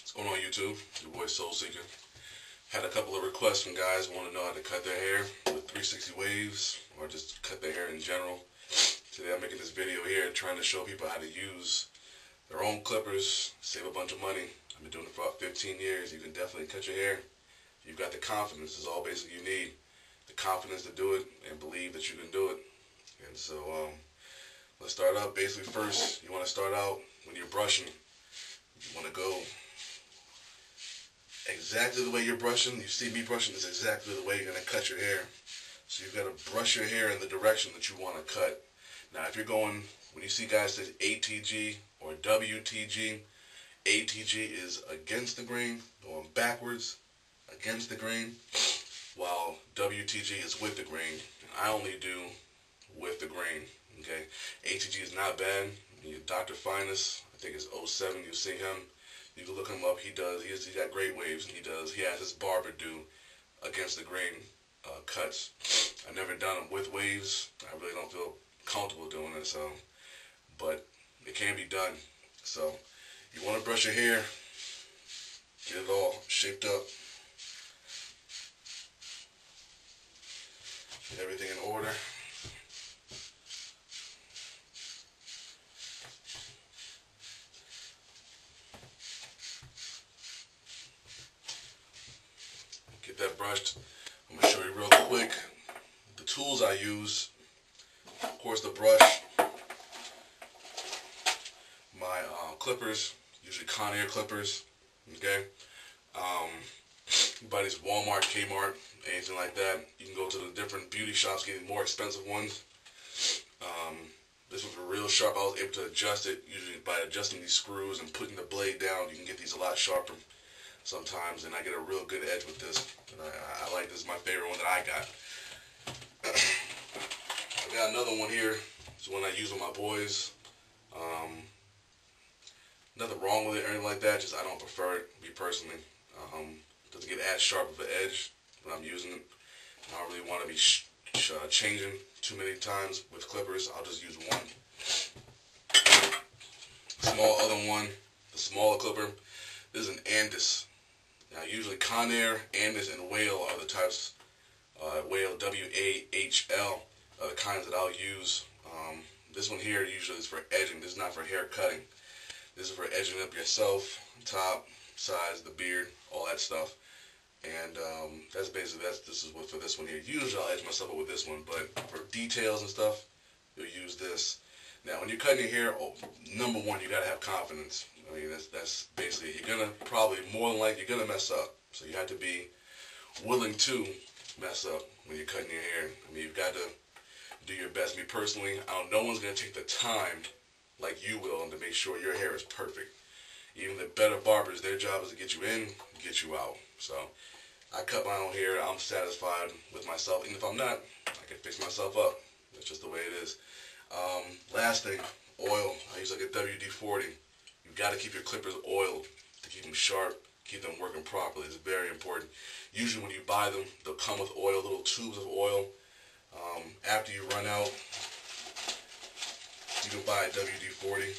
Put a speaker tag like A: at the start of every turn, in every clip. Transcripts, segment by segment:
A: What's going on YouTube? Your boy Soulseeka. Had a couple of requests from guys who want to know how to cut their hair with 360 waves or just cut their hair in general. Today I'm making this video here trying to show people how to use their own clippers, save a bunch of money. I've been doing it for about 15 years. You can definitely cut your hair. You've got the confidence. It's all basically you need. The confidence to do it and believe that you can do it. And so let's start up. Basically first, you want to start out when you're brushing. You want to go exactly the way you're brushing. You see me brushing is exactly the way you're going to cut your hair. So you've got to brush your hair in the direction that you want to cut. Now if you're going, when you see guys say ATG or WTG, ATG is against the grain, going backwards against the grain, while WTG is with the grain. I only do with the grain. Okay, ATG is not bad. Dr. Finest, I think it's 07. You see him. You can look him up. He's got great waves, and he has his barber do against the grain cuts. I've never done them with waves. I really don't feel comfortable doing it, so, but it can be done. So you want to brush your hair, get it all shaped up, get everything in order. Get that brushed. I'm going to show you real quick the tools I use. Of course, the brush, my clippers, usually Conair clippers, okay? Buy these Walmart, Kmart, anything like that. You can go to the different beauty shops, get more expensive ones. This one's real sharp. I was able to adjust it, usually by adjusting these screws and putting the blade down. You can get these a lot sharper sometimes, and I get a real good edge with this. And I like this. Is my favorite one that I got. I got another one here. It's one I use with my boys. Nothing wrong with it or anything like that. Just I don't prefer it, me personally. Doesn't get as sharp of an edge when I'm using it. I don't really want to be changing too many times with clippers. I'll just use one. Other one, the smaller clipper. This is an Andis. Now usually Conair, Andis, and Whale are the types. Whale, W-A-H-L, are the kinds that I'll use. This one here usually is for edging. This is not for hair cutting. This is for edging up yourself, top, sides, the beard, all that stuff. And that's basically this is what for this one here. Usually I'll edge myself up with this one, but for details and stuff, you'll use this. Now when you're cutting your hair, number one, you gotta have confidence. I mean, that's basically, you're gonna probably, more than likely, you're gonna mess up. So you have to be willing to mess up when you're cutting your hair. I mean, you've got to do your best. Me personally, no one's gonna take the time like you will to make sure your hair is perfect. Even the better barbers, their job is to get you in, get you out. So I cut my own hair. I'm satisfied with myself. Even if I'm not, I can fix myself up. That's just the way it is. Last thing, oil. I use like a WD-40. You've got to keep your clippers oiled to keep them sharp, keep them working properly. It's very important. Usually when you buy them, they'll come with oil, little tubes of oil. After you run out, you can buy a WD-40.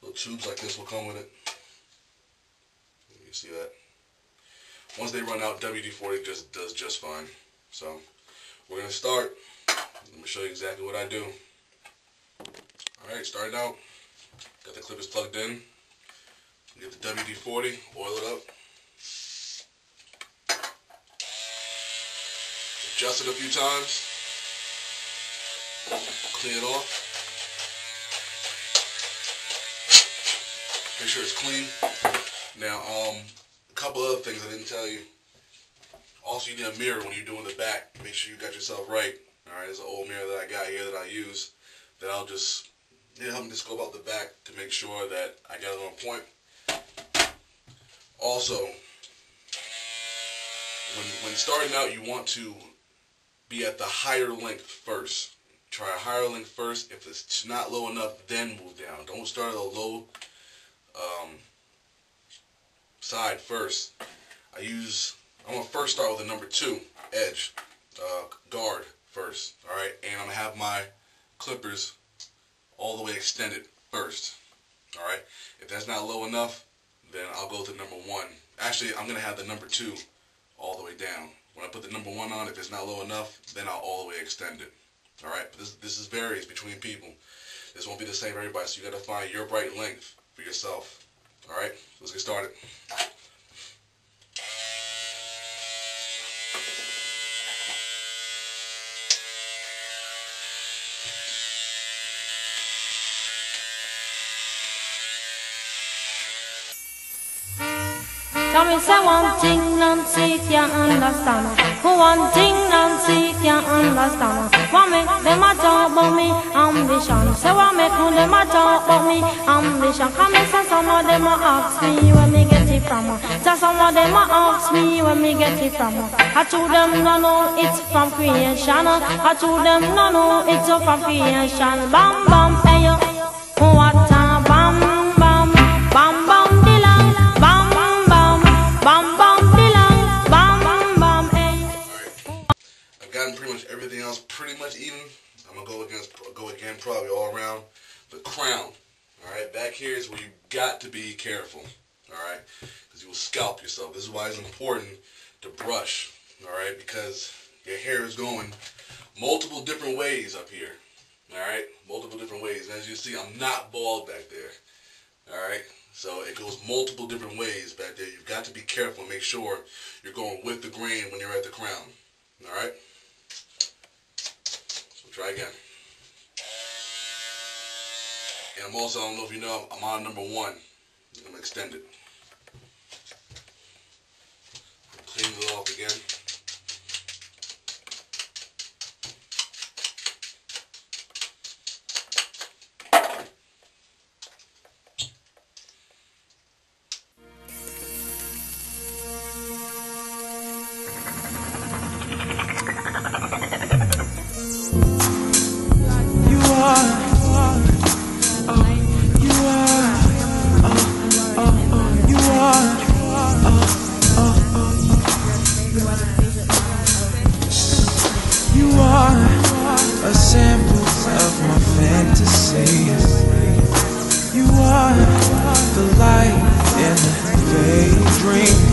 A: Little tubes like this will come with it. You see that? Once they run out, WD-40 just does just fine. So we're going to start. I'm going to show you exactly what I do. Alright, starting out. Got the clippers plugged in. Get the WD-40, oil it up. Adjust it a few times. Clean it off. Make sure it's clean. Now, a couple other things I didn't tell you. Also, you need a mirror when you're doing the back. Make sure you got yourself right. Alright, there's an old mirror that I got here that I use. That I'll just help me just go about the back to make sure that I got it on point. Also, when starting out, you want to be at the higher length first. Try a higher length first. If it's not low enough, then move down. Don't start at a low side first. I'm going to first start with a number 2 edge guard first. Alright, and I'm going to have my clippers all the way extended first. Alright, if that's not low enough, then I'll go to number 1. Actually, I'm going to have the number 2 all the way down. When I put the number 1 on, if it's not low enough, then I'll all the way extend it. Alright, but this varies between people. This won't be the same for everybody, so you got to find your right length for yourself. Alright, let's get started.
B: Tell me say one thing Nancy can't understand. One thing Nancy can't understand. What make them a talk about me ambition? Say what make them a talk about me ambition? Come and say some of them a ask me where me get it from. Say some of them a ask me where me get it from. I told them no no it's from creation. I told them no no it's from creation. Bam bam hey yo, what a bam bam bam bam dilang bam.
A: Pretty much everything else pretty much even. I'm gonna go again probably all around the crown. Alright, back here is where you got to be careful. Alright, because you will scalp yourself. This is why it's important to brush. Alright, because your hair is going multiple different ways up here. Alright, multiple different ways. And as you see, I'm not bald back there. Alright, so it goes multiple different ways back there. You've got to be careful and make sure you're going with the grain when you're at the crown. Alright? Try again. And I'm also, I don't know if you know, I'm on number 1. I'm going to extend it. Clean it off again.
C: A sample of my fantasy. You are the light in the vague dream.